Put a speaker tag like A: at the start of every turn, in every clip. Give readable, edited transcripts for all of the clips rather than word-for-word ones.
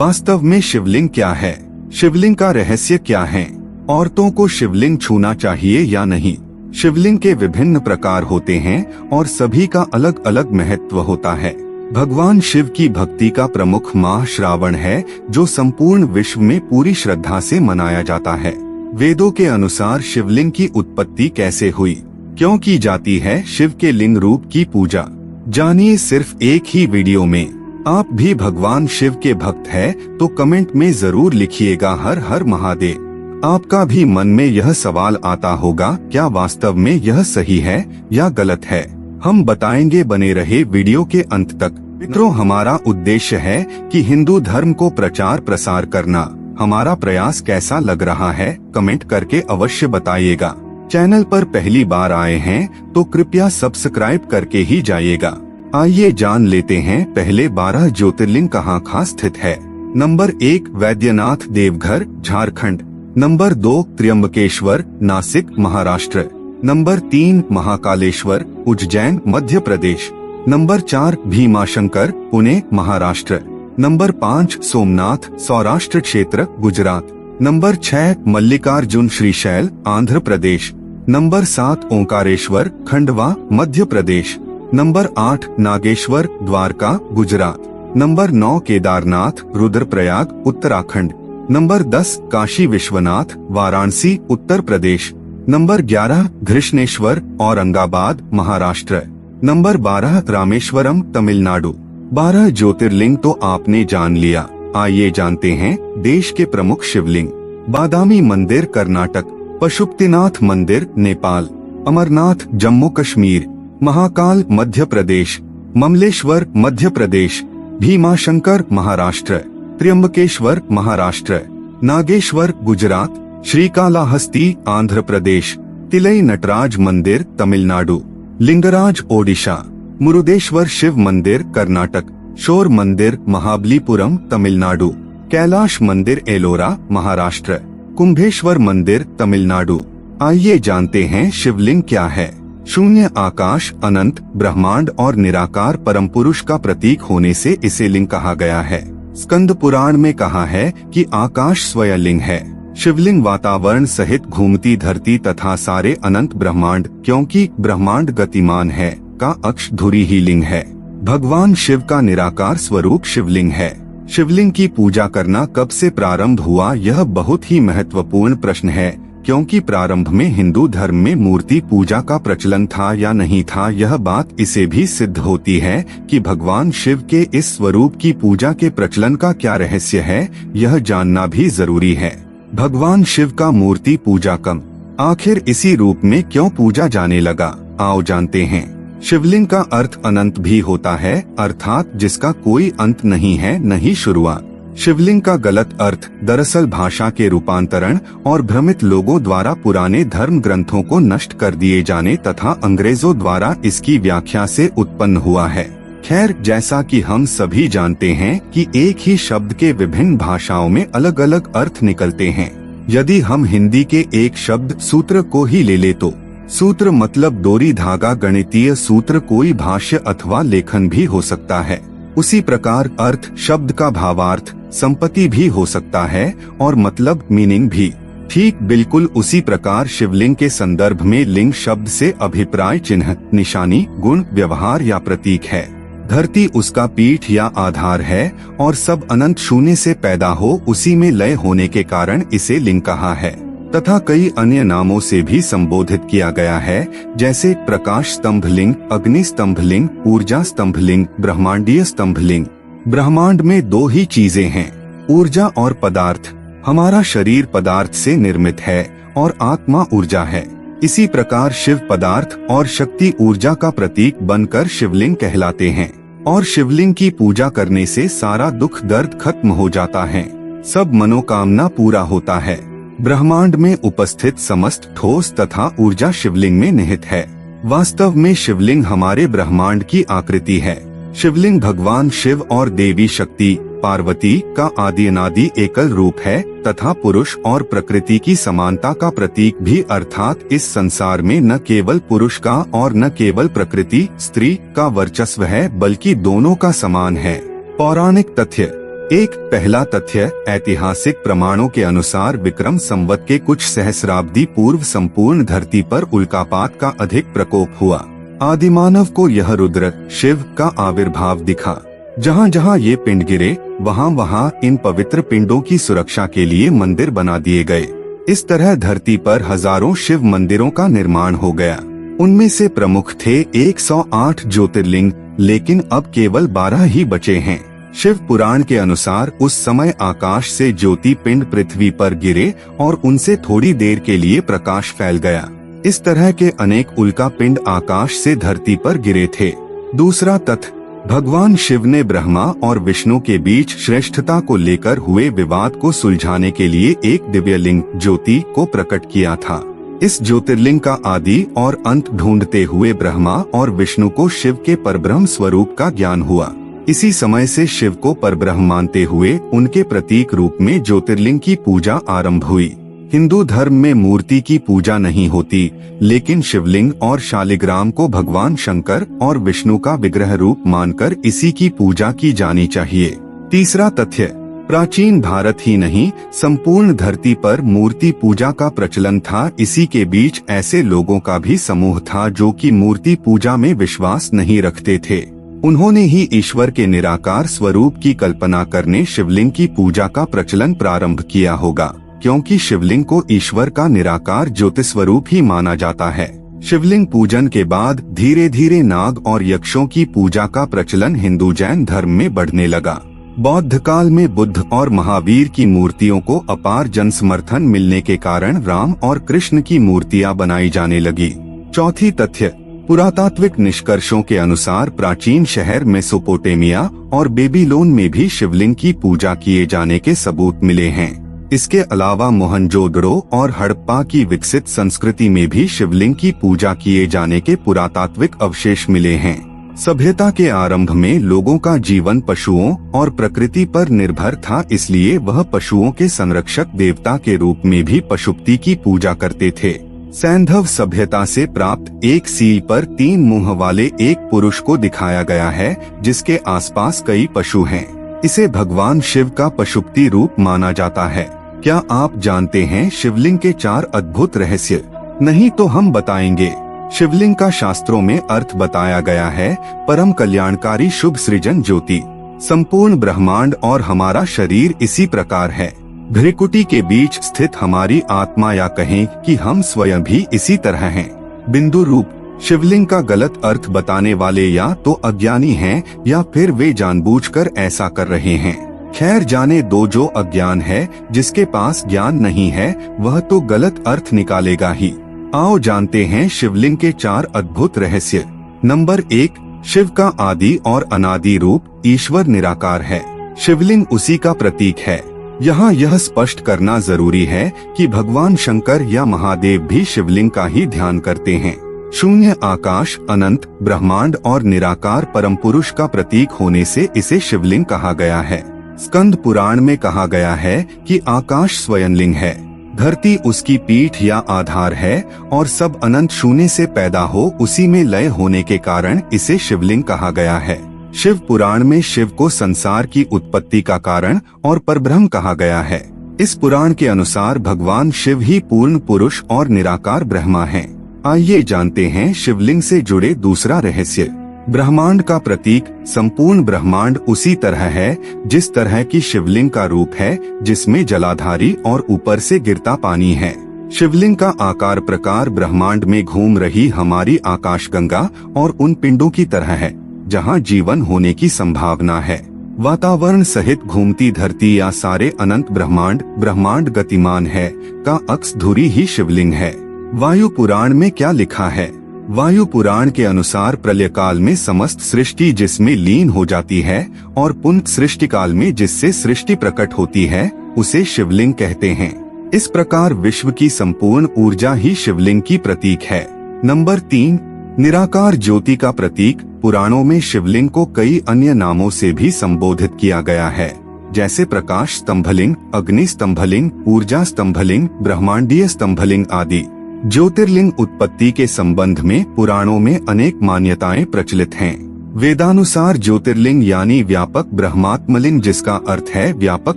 A: वास्तव में शिवलिंग क्या है? शिवलिंग का रहस्य क्या है? औरतों को शिवलिंग छूना चाहिए या नहीं? शिवलिंग के विभिन्न प्रकार होते हैं और सभी का अलग अलग महत्व होता है। भगवान शिव की भक्ति का प्रमुख माह श्रावण है, जो संपूर्ण विश्व में पूरी श्रद्धा से मनाया जाता है। वेदों के अनुसार शिवलिंग की उत्पत्ति कैसे हुई, क्यों की जाती है शिव के लिंग रूप की पूजा, जानिए सिर्फ एक ही वीडियो में। आप भी भगवान शिव के भक्त हैं तो कमेंट में जरूर लिखिएगा हर हर महादेव। आपका भी मन में यह सवाल आता होगा, क्या वास्तव में यह सही है या गलत है? हम बताएंगे, बने रहे वीडियो के अंत तक। मित्रों, हमारा उद्देश्य है कि हिंदू धर्म को प्रचार प्रसार करना। हमारा प्रयास कैसा लग रहा है कमेंट करके अवश्य बताइएगा। चैनल पर पहली बार आए हैं तो कृपया सब्सक्राइब करके ही जाइएगा। आइए जान लेते हैं पहले 12 ज्योतिर्लिंग कहाँ स्थित है। Number 1 Vaidyanath Deoghar Jharkhand. Number 2 Trimbakeshwar Nashik Maharashtra. Number 3 Mahakaleshwar Ujjain Madhya Pradesh. Number 4 Bhimashankar Pune Maharashtra. Number 5 Somnath Saurashtra क्षेत्र Gujarat. Number 6 Mallikarjun Srisailam Andhra Pradesh. Number 7 Omkareshwar Khandwa Madhya Pradesh. Number 8 Nageshwar Dwarka Gujarat. Number 9 Kedarnath Rudraprayag Uttarakhand. Number 10 Kashi Vishwanath Varanasi Uttar Pradesh. Number 11 Grishneshwar Aurangabad Maharashtra. Number 12 Rameswaram Tamil Nadu. 12 ज्योतिर्लिंग तो आपने जान लिया। आइए जानते हैं देश के प्रमुख शिवलिंग। बादामी मंदिर कर्नाटक, पशुपतिनाथ मंदिर नेपाल, अमरनाथ जम्मू कश्मीर, महाकाल मध्य प्रदेश, ममलेश्वर मध्य प्रदेश, भीमाशंकर महाराष्ट्र, त्र्यंबकेश्वर महाराष्ट्र, नागेश्वर गुजरात, श्रीकालाहस्ती आंध्र प्रदेश, तिलई नटराज मंदिर तमिलनाडु, लिंगराज ओडिशा, मुरुदेश्वर शिव मंदिर कर्नाटक, शोर मंदिर महाबलीपुरम तमिलनाडु, कैलाश मंदिर एलोरा महाराष्ट्र, कुंभेश्वर मंदिर तमिलनाडु। आइए जानते हैं शिवलिंग क्या है। शून्य आकाश, अनंत, ब्रह्मांड और निराकार परम पुरुष का प्रतीक होने से इसे लिंग कहा गया है। स्कंद पुराण में कहा है कि आकाश स्वयं लिंग है। शिवलिंग वातावरण सहित घूमती धरती तथा सारे अनंत ब्रह्मांड, क्योंकि ब्रह्मांड गतिमान है, का अक्ष धुरी ही लिंग है। भगवान शिव का निराकार स्वरूप शिवलिंग है। शिवलिंग की पूजा करना कब से प्रारंभ हुआ, यह बहुत ही महत्वपूर्ण प्रश्न है, क्योंकि प्रारंभ में हिंदू धर्म में मूर्ति पूजा का प्रचलन था या नहीं था, यह बात इसे भी सिद्ध होती है कि भगवान शिव के इस स्वरूप की पूजा के प्रचलन का क्या रहस्य है, यह जानना भी जरूरी है। भगवान शिव का मूर्ति पूजा कम आखिर इसी रूप में क्यों पूजा जाने लगा, आओ जानते हैं। शिवलिंग का अर्थ अनंत भी होता है, अर्थात जिसका कोई अंत नहीं है न ही शुरुआत। शिवलिंग का गलत अर्थ दरअसल भाषा के रूपांतरण और भ्रमित लोगों द्वारा पुराने धर्म ग्रंथों को नष्ट कर दिए जाने तथा अंग्रेजों द्वारा इसकी व्याख्या से उत्पन्न हुआ है। खैर, जैसा कि हम सभी जानते हैं कि एक ही शब्द के विभिन्न भाषाओं में अलग अलग अर्थ निकलते हैं। यदि हम हिंदी के एक शब्द सूत्र को ही ले ले तो सूत्र मतलब डोरी धागा, गणितीय सूत्र कोई भाष्य अथवा लेखन भी हो सकता है। उसी प्रकार अर्थ शब्द का भावार्थ संपत्ति भी हो सकता है और मतलब मीनिंग भी। ठीक बिल्कुल उसी प्रकार शिवलिंग के संदर्भ में लिंग शब्द से अभिप्राय चिन्ह, निशानी, गुण, व्यवहार या प्रतीक है। धरती उसका पीठ या आधार है और सब अनंत शून्य से पैदा हो उसी में लय होने के कारण इसे लिंग कहा है, तथा कई अन्य नामों से भी संबोधित किया गया है, जैसे प्रकाश स्तंभ लिंग, अग्नि स्तंभ लिंग, ऊर्जा स्तंभ लिंग, ब्रह्मांडीय स्तंभ लिंग। ब्रह्मांड में दो ही चीजें हैं, ऊर्जा और पदार्थ। हमारा शरीर पदार्थ से निर्मित है और आत्मा ऊर्जा है। इसी प्रकार शिव पदार्थ और शक्ति ऊर्जा का प्रतीक बनकर शिवलिंग कहलाते हैं और शिवलिंग की पूजा करने से सारा दुख दर्द खत्म हो जाता है, सब मनोकामना पूरा होता है। ब्रह्मांड में उपस्थित समस्त ठोस तथा ऊर्जा शिवलिंग में निहित है। वास्तव में शिवलिंग हमारे ब्रह्मांड की आकृति है। शिवलिंग भगवान शिव और देवी शक्ति पार्वती का आदि अनादि एकल रूप है तथा पुरुष और प्रकृति की समानता का प्रतीक भी, अर्थात इस संसार में न केवल पुरुष का और न केवल प्रकृति स्त्री का वर्चस्व है, बल्कि दोनों का समान है। पौराणिक तथ्य। एक पहला तथ्य, ऐतिहासिक प्रमाणों के अनुसार विक्रम संवत के कुछ सहस्राब्दी पूर्व संपूर्ण धरती पर उल्कापात का अधिक प्रकोप हुआ। आदिमानव को यह रुद्र शिव का आविर्भाव दिखा। जहाँ जहाँ ये पिंड गिरे वहाँ वहाँ इन पवित्र पिंडों की सुरक्षा के लिए मंदिर बना दिए गए। इस तरह धरती पर हजारों शिव मंदिरों का निर्माण हो गया। उनमें से प्रमुख थे 108 ज्योतिर्लिंग, लेकिन अब केवल 12 ही बचे हैं। शिव पुराण के अनुसार उस समय आकाश से ज्योति पिंड पृथ्वी पर गिरे और उनसे थोड़ी देर के लिए प्रकाश फैल गया। इस तरह के अनेक उल्का पिंड आकाश से धरती पर गिरे थे। दूसरा तथ्य, भगवान शिव ने ब्रह्मा और विष्णु के बीच श्रेष्ठता को लेकर हुए विवाद को सुलझाने के लिए एक दिव्यलिंग ज्योति को प्रकट किया था। इस ज्योतिर्लिंग का आदि और अंत ढूंढते हुए ब्रह्मा और विष्णु को शिव के परब्रह्म स्वरूप का ज्ञान हुआ। इसी समय से शिव को परब्रह्म मानते हुए उनके प्रतीक रूप में ज्योतिर्लिंग की पूजा आरंभ हुई। हिंदू धर्म में मूर्ति की पूजा नहीं होती, लेकिन शिवलिंग और शालिग्राम को भगवान शंकर और विष्णु का विग्रह रूप मानकर इसी की पूजा की जानी चाहिए। तीसरा तथ्य, प्राचीन भारत ही नहीं संपूर्ण धरती पर मूर्ति पूजा का प्रचलन था। इसी के बीच ऐसे लोगों का भी समूह था जो कि मूर्ति पूजा में विश्वास नहीं रखते थे। उन्होंने ही ईश्वर के निराकार स्वरूप की कल्पना करने शिवलिंग की पूजा का प्रचलन प्रारंभ किया होगा, क्योंकि शिवलिंग को ईश्वर का निराकार ज्योति स्वरूप ही माना जाता है। शिवलिंग पूजन के बाद धीरे धीरे नाग और यक्षों की पूजा का प्रचलन हिंदू जैन धर्म में बढ़ने लगा। बौद्ध काल में बुद्ध और महावीर की मूर्तियों को अपार जन समर्थन मिलने के कारण राम और कृष्ण की मूर्तियां बनाई जाने लगी। चौथी तथ्य, पुरातात्विक निष्कर्षों के अनुसार प्राचीन शहर मेसोपोटामिया और बेबीलोन में भी शिवलिंग की पूजा किए जाने के सबूत मिले हैं। इसके अलावा मोहनजोदड़ो और हड़प्पा की विकसित संस्कृति में भी शिवलिंग की पूजा किए जाने के पुरातात्विक अवशेष मिले हैं। सभ्यता के आरंभ में लोगों का जीवन पशुओं और प्रकृति पर निर्भर था, इसलिए वह पशुओं के संरक्षक देवता के रूप में भी पशुपति की पूजा करते थे। सैंधव सभ्यता से प्राप्त एक सील पर 3 मुंह वाले एक पुरुष को दिखाया गया है, जिसके आसपास कई पशु हैं। इसे भगवान शिव का पशुपति रूप माना जाता है। क्या आप जानते हैं शिवलिंग के 4 अद्भुत रहस्य? नहीं तो हम बताएंगे। शिवलिंग का शास्त्रों में अर्थ बताया गया है, परम कल्याणकारी शुभ सृजन ज्योति। संपूर्ण ब्रह्मांड और हमारा शरीर इसी प्रकार है। भ्रिकुटी के बीच स्थित हमारी आत्मा, या कहें कि हम स्वयं भी इसी तरह हैं। बिंदु रूप शिवलिंग का गलत अर्थ बताने वाले या तो अज्ञानी हैं या फिर वे जानबूझकर ऐसा कर रहे हैं। खैर जाने दो, जो अज्ञान है, जिसके पास ज्ञान नहीं है, वह तो गलत अर्थ निकालेगा ही। आओ जानते हैं शिवलिंग के 4 अद्भुत रहस्य। नंबर 1, शिव का आदि और अनादि रूप ईश्वर निराकार है। शिवलिंग उसी का प्रतीक है। यहाँ यह स्पष्ट करना जरूरी है कि भगवान शंकर या महादेव भी शिवलिंग का ही ध्यान करते हैं। शून्य आकाश, अनंत ब्रह्मांड और निराकार परम पुरुष का प्रतीक होने से इसे शिवलिंग कहा गया है। स्कंद पुराण में कहा गया है कि आकाश स्वयंलिंग है, धरती उसकी पीठ या आधार है और सब अनंत शून्य से पैदा हो उसी में लय होने के कारण इसे शिवलिंग कहा गया है। शिव पुराण में शिव को संसार की उत्पत्ति का कारण और परब्रह्म कहा गया है। इस पुराण के अनुसार भगवान शिव ही पूर्ण पुरुष और निराकार ब्रह्मा हैं। आइए जानते हैं शिवलिंग से जुड़े दूसरा रहस्य। ब्रह्मांड का प्रतीक संपूर्ण ब्रह्मांड उसी तरह है जिस तरह की शिवलिंग का रूप है, जिसमें जलाधारी और ऊपर से गिरता पानी है। शिवलिंग का आकार प्रकार ब्रह्मांड में घूम रही हमारी आकाशगंगा और उन पिंडों की तरह है जहां जीवन होने की संभावना है। वातावरण सहित घूमती धरती या सारे अनंत ब्रह्मांड गतिमान है का अक्स धुरी ही शिवलिंग है। वायु पुराण में क्या लिखा है? वायु पुराण के अनुसार प्रलय काल में समस्त सृष्टि जिसमें लीन हो जाती है और पुनः सृष्टि काल में जिससे सृष्टि प्रकट होती है, उसे शिवलिंग कहते हैं। इस प्रकार विश्व की संपूर्ण ऊर्जा ही शिवलिंग की प्रतीक है। नंबर 3, निराकार ज्योति का प्रतीक। पुराणों में शिवलिंग को कई अन्य नामों से भी संबोधित किया गया है, जैसे प्रकाश स्तंभलिंग, अग्नि स्तंभलिंग, ऊर्जा स्तंभलिंग, ब्रह्मांडीय स्तंभलिंग आदि। ज्योतिर्लिंग उत्पत्ति के संबंध में पुराणों में अनेक मान्यताएं प्रचलित हैं। वेदानुसार ज्योतिर्लिंग यानी व्यापक ब्रह्मात्मलिंग, जिसका अर्थ है व्यापक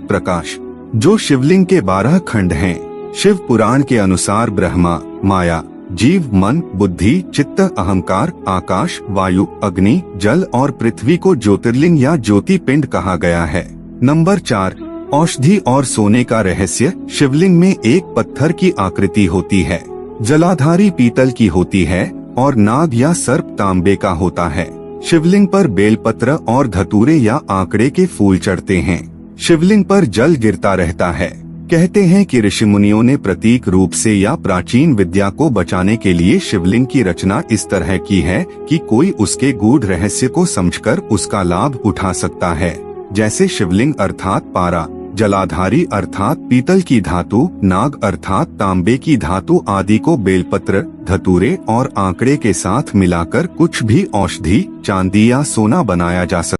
A: प्रकाश, जो शिवलिंग के 12 खंड हैं। शिव पुराण के अनुसार ब्रह्मा, माया, जीव, मन, बुद्धि, चित्त, अहंकार, आकाश, वायु, अग्नि, जल और पृथ्वी को ज्योतिर्लिंग या ज्योति पिंड कहा गया है। नंबर 4, औषधि और सोने का रहस्य। शिवलिंग में एक पत्थर की आकृति होती है, जलाधारी पीतल की होती है और नाग या सर्प तांबे का होता है। शिवलिंग पर बेलपत्र और धतूरे या आंकड़े के फूल चढ़ते हैं। शिवलिंग पर जल गिरता रहता है। कहते हैं कि ऋषि मुनियों ने प्रतीक रूप से या प्राचीन विद्या को बचाने के लिए शिवलिंग की रचना इस तरह की है कि कोई उसके गूढ़ रहस्य को समझकर उसका लाभ उठा सकता है। जैसे शिवलिंग अर्थात पारा, जलाधारी अर्थात पीतल की धातु, नाग अर्थात तांबे की धातु आदि को बेलपत्र, धतूरे और आंकड़े के साथ मिलाकर कुछ भी औषधि, चांदी या सोना बनाया जा सकता है।